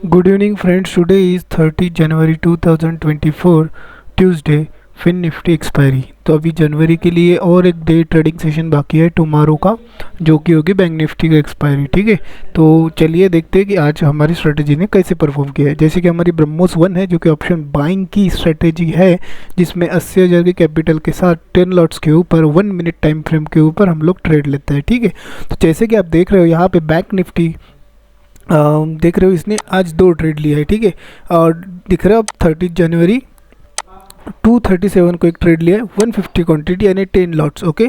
Good evening friends, today is 30 January 2024 Tuesday Fin Nifty expiry. तो अभी जनवरी के लिए और एक डे ट्रेडिंग सेशन बाकी है टुमारो का, जो कि होगी बैंक निफ्टी का एक्सपायरी। ठीक है, तो चलिए देखते हैं कि आज हमारी स्ट्रेटेजी ने कैसे परफॉर्म किया है। जैसे कि हमारी ब्रह्मोस 1 है, जो कि ऑप्शन बाइंग की स्ट्रेटेजी है, जिसमें 80,000 के कैपिटल के साथ 10 लॉट्स के ऊपर 1 मिनट टाइम फ्रेम के ऊपर हम लोग ट्रेड लेते हैं। ठीक है, तो जैसे कि आप देख रहे हो यहाँ पे बैंक निफ्टी देख रहे हो, इसने आज 2 ट्रेड लिया है। ठीक है, और दिख रहा है अब 30 जनवरी 237 को एक ट्रेड लिया है, 150 क्वांटिटी यानी 10 लॉट्स। ओके,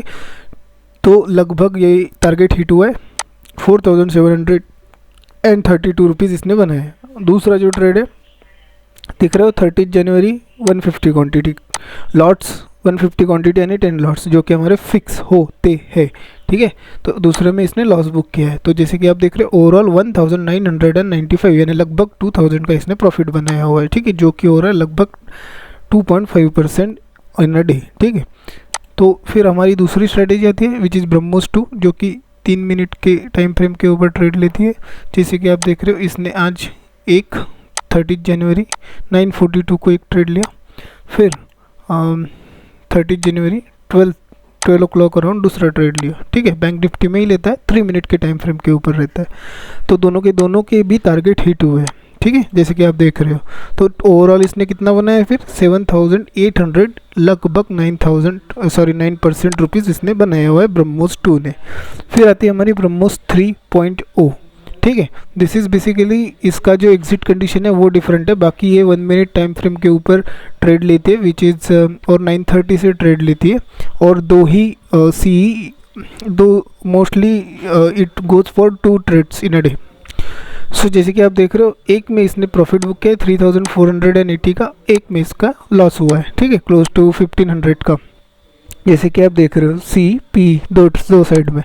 तो लगभग ये टारगेट हिट हुआ है, 4732 रुपीज़ इसने बनाए हैं। दूसरा जो ट्रेड है दिख रहे हो 30 जनवरी 150 क्वांटिटी लॉट्स, 150 क्वांटिटी यानी 10 लॉट्स, जो कि हमारे फिक्स होते हैं। ठीक है, तो दूसरे में इसने लॉस बुक किया है। तो जैसे कि आप देख रहे हो ओवरऑल 1995 यानी लगभग 2000 का इसने प्रॉफिट बनाया हुआ है। ठीक है, जो कि हो रहा है लगभग 2.5% इन अ डे। ठीक है, तो फिर हमारी दूसरी स्ट्रेटेजी आती है विच इज़ ब्रह्मोस 2, जो कि 3 मिनट के टाइम फ्रेम के ऊपर ट्रेड लेती है। जैसे कि आप देख रहे हो, इसने आज एक 30 जनवरी 942 को एक ट्रेड लिया, फिर 30 जनवरी 12 o'clock अराउंड दूसरा ट्रेड लिया। ठीक है, बैंक निफ्टी में ही लेता है, 3 मिनट के टाइम फ्रेम के ऊपर रहता है। तो दोनों के भी टारगेट हिट हुए हैं। ठीक है, जैसे कि आप देख रहे हो, तो ओवरऑल इसने कितना बनाया फिर 7,800, लगभग 9% रुपीज़ इसने बनाया हुआ है ब्रह्मोस 2 ने। फिर आती है हमारी ब्रह्मोस 3.0। ठीक है, दिस इज़ बेसिकली इसका जो एग्जिट कंडीशन है वो डिफरेंट है। बाकी ये 1 मिनट टाइम फ्रेम के ऊपर ट्रेड लेती है विच इज़ और 9:30 से ट्रेड लेती है, और दो mostly it goes for 2 trades in a day. So जैसे कि आप देख रहे हो, एक में इसने प्रॉफिट बुक किया है 3,480 का, एक में इसका लॉस हुआ है। ठीक है, क्लोज टू 1,500 का, जैसे कि आप देख रहे हो सी पी दो साइड में।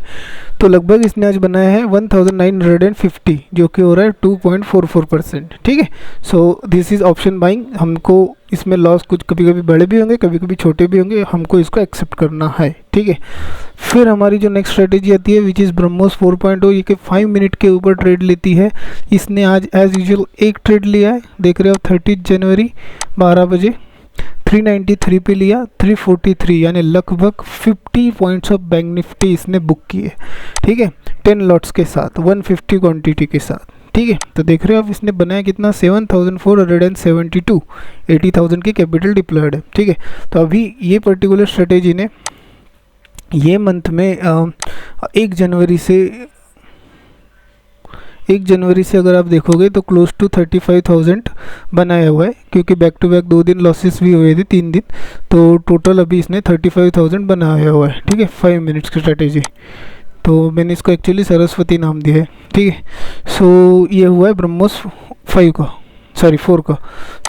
तो लगभग इसने आज बनाया है 1950, जो कि हो रहा है 2.44%। ठीक है, so this is option buying. हमको इसमें लॉस कुछ कभी कभी बड़े भी होंगे, कभी कभी छोटे भी होंगे, हमको इसको एक्सेप्ट करना है। ठीक है, फिर हमारी जो नेक्स्ट स्ट्रेटेजी आती है विच इज़ ब्रह्मोस 4.0, ये कि 5 मिनट के ऊपर ट्रेड लेती है। इसने आज एज यूजुअल एक ट्रेड लिया है, देख रहे हो 30 जनवरी 12 बजे 393 पे लिया, 343 यानी लगभग 50 पॉइंट्स ऑफ बैंक निफ्टी इसने बुक किए। ठीक है, 10 लॉट्स के साथ 150 क्वांटिटी के साथ। ठीक है, तो देख रहे हो आप, इसने बनाया कितना 7,472, 80,000 की कैपिटल डिप्लॉयड है। ठीक है, तो अभी ये पर्टिकुलर स्ट्रेटेजी ने ये मंथ में 1 जनवरी से अगर आप देखोगे तो क्लोज टू 35,000 बनाया हुआ है, क्योंकि बैक टू बैक 2 दिन लॉसेस भी हुए थे, 3 दिन, तो टोटल अभी इसने 35,000 बनाया हुआ है। ठीक है, 5 मिनट्स की स्ट्रेटेजी, तो मैंने इसको एक्चुअली सरस्वती नाम दिया है। ठीक है, सो ये हुआ है ब्रह्मोस 4 का।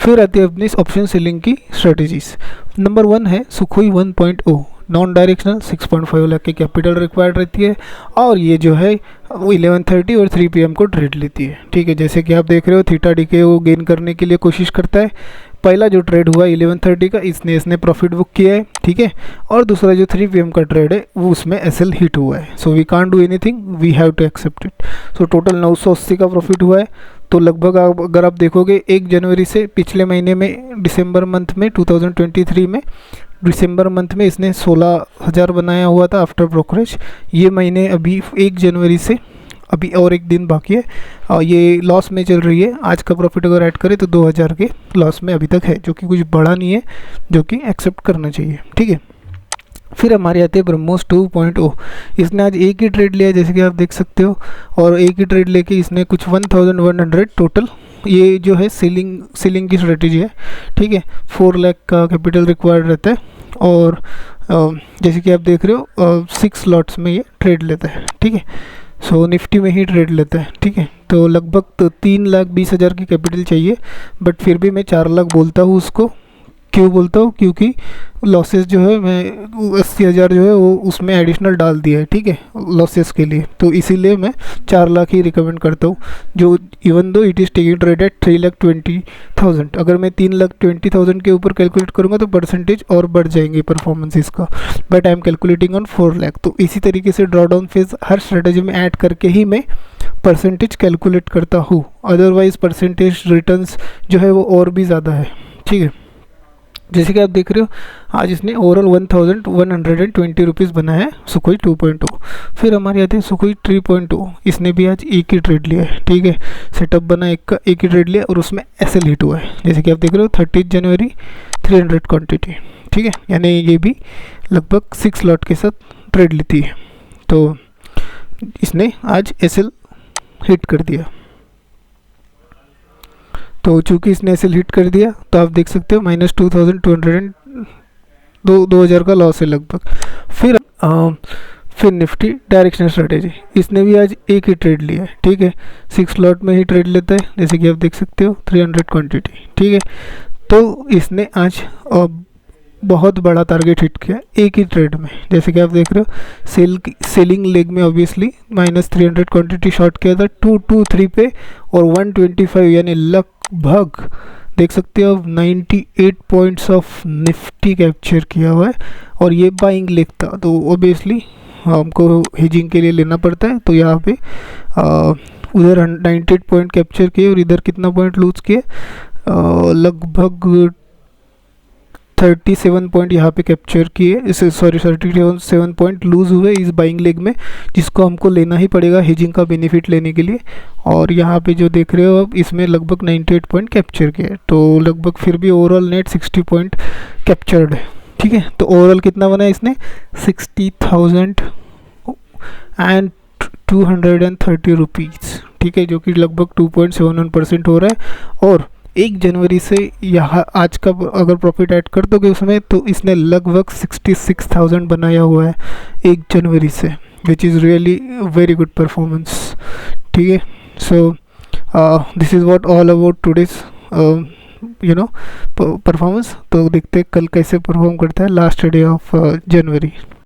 फिर आती है अपनी इस ऑप्शन सेलिंग की स्ट्रेटेजीज। नंबर 1 है सुखोई 1.0, नॉन डायरेक्शनल, 6.5 लाख की कैपिटल रिक्वायर्ड रहती है, और ये जो है वो 11:30 और 3 PM को ट्रेड लेती है। ठीक है, जैसे कि आप देख रहे हो थीटा डीके वो गेन करने के लिए कोशिश करता है। पहला जो ट्रेड हुआ 11:30 का, इसने प्रॉफिट बुक किया है। ठीक है, और दूसरा जो 3 PM का ट्रेड है वो उसमें SL हिट हुआ है। So we can't do anything, we have to accept it. So total 980 का प्रॉफिट हुआ है। तो लगभग अगर आप देखोगे 1 जनवरी से पिछले महीने में दिसंबर मंथ में 2023 में दिसंबर मंथ में इसने 16,000 बनाया हुआ था आफ्टर ब्रोकरेज। ये महीने अभी 1 जनवरी से अभी और एक दिन बाकी है, और ये लॉस में चल रही है। आज का प्रॉफिट अगर ऐड करें तो 2,000 के लॉस में अभी तक है, जो कि कुछ बड़ा नहीं है, जो कि एक्सेप्ट करना चाहिए। ठीक है, फिर हमारे आते हैं ब्रह्मोस 2.0। इसने आज एक ही ट्रेड लिया है, जैसे कि आप देख सकते हो, और एक ही ट्रेड लेके इसने कुछ 1,100 टोटल, ये जो है सेलिंग की स्ट्रेटेजी है। ठीक है, 4 लाख का कैपिटल रिक्वायर्ड रहता है, और जैसे कि आप देख रहे हो 6 लॉट्स में ये ट्रेड लेता है। ठीक है, सो निफ्टी में ही ट्रेड लेता है। ठीक है, तो लगभग 3,20,000 की कैपिटल चाहिए, बट फिर भी मैं 4 लाख बोलता हूँ उसको, क्यों बोलता हूँ, क्योंकि लॉसेस जो है मैं 80,000 जो है वो उसमें एडिशनल डाल दिया है, ठीक है, लॉसेस के लिए, तो इसीलिए मैं 4 लाख ही रिकमेंड करता हूँ, जो even though it is taking trade at 3,20,000। अगर मैं 3,20,000 के ऊपर कैलकुलेट करूँगा तो परसेंटेज और बढ़ जाएंगे परफॉर्मेंस का, but I am calculating on 4 lakh. तो इसी तरीके से ड्रॉ डाउन फेज हर स्ट्रेटेजी में ऐड करके ही मैं परसेंटेज कैलकुलेट करता हूँ, अदरवाइज परसेंटेज रिटर्न्स जो है वो और भी ज़्यादा है, ठीक है। जैसे कि आप देख रहे हो आज इसने ओवरऑल 1,120 रुपीज़ बनाया है सुखोई 2.0। फिर हमारे आते हैं सुखोई 3.0, इसने भी आज एक ही ट्रेड लिया है, ठीक है, सेटअप बना एक का, एक ही ट्रेड लिया और उसमें एसएल हिट हुआ है। जैसे कि आप देख रहे हो 30 जनवरी 300 क्वांटिटी, ठीक है, यानी ये भी लगभग 6 लॉट के साथ ट्रेड लेती है। तो इसने आज एसएल हिट कर दिया, तो चूँकि इसने एसएल हिट कर दिया तो आप देख सकते हो -2,200 2,000 का लॉस है लगभग। फिर निफ्टी डायरेक्शनल स्ट्रेटेजी, इसने भी आज एक ही ट्रेड लिया है, ठीक है, 6 लॉट में ही ट्रेड लेता है, जैसे कि आप देख सकते हो 300 क्वांटिटी, ठीक है। तो इसने आज बहुत बड़ा टारगेट हिट किया एक ही ट्रेड में, जैसे कि आप देख रहे हो सेलिंग लेग में ऑब्वियसली -300 क्वांटिटी शॉर्ट किया था 223 पे, और 125 यानी लगभग देख सकते हो 98 पॉइंट्स ऑफ निफ्टी कैप्चर किया हुआ है, और ये बाइंग लेग था, तो ऑब्वियसली हमको हेजिंग के लिए लेना पड़ता है। तो यहाँ पे उधर 98 पॉइंट कैप्चर किए और इधर कितना पॉइंट लूज किए, लगभग 37 पॉइंट यहाँ पे कैप्चर किए, इसे सॉरी 37 पॉइंट लूज हुए इस बाइंग लेग में, जिसको हमको लेना ही पड़ेगा हेजिंग का बेनिफिट लेने के लिए। और यहाँ पे जो देख रहे हो आप, इसमें लगभग 98 पॉइंट कैप्चर किए, तो लगभग फिर भी ओवरऑल नेट 60 पॉइंट कैप्चर्ड है, ठीक है। तो ओवरऑल कितना बना इसने 60,230 रुपीज़, ठीक है, जो कि लगभग 2.71% हो रहा है। और 1 जनवरी से यहाँ आज का अगर प्रॉफिट ऐड कर दोगे उसमें, तो इसने लगभग 66,000 बनाया हुआ है 1 जनवरी से, which is really very good performance, ठीक है। So this is what all about today's performance. तो देखते हैं कल कैसे परफॉर्म करता है लास्ट डे ऑफ जनवरी।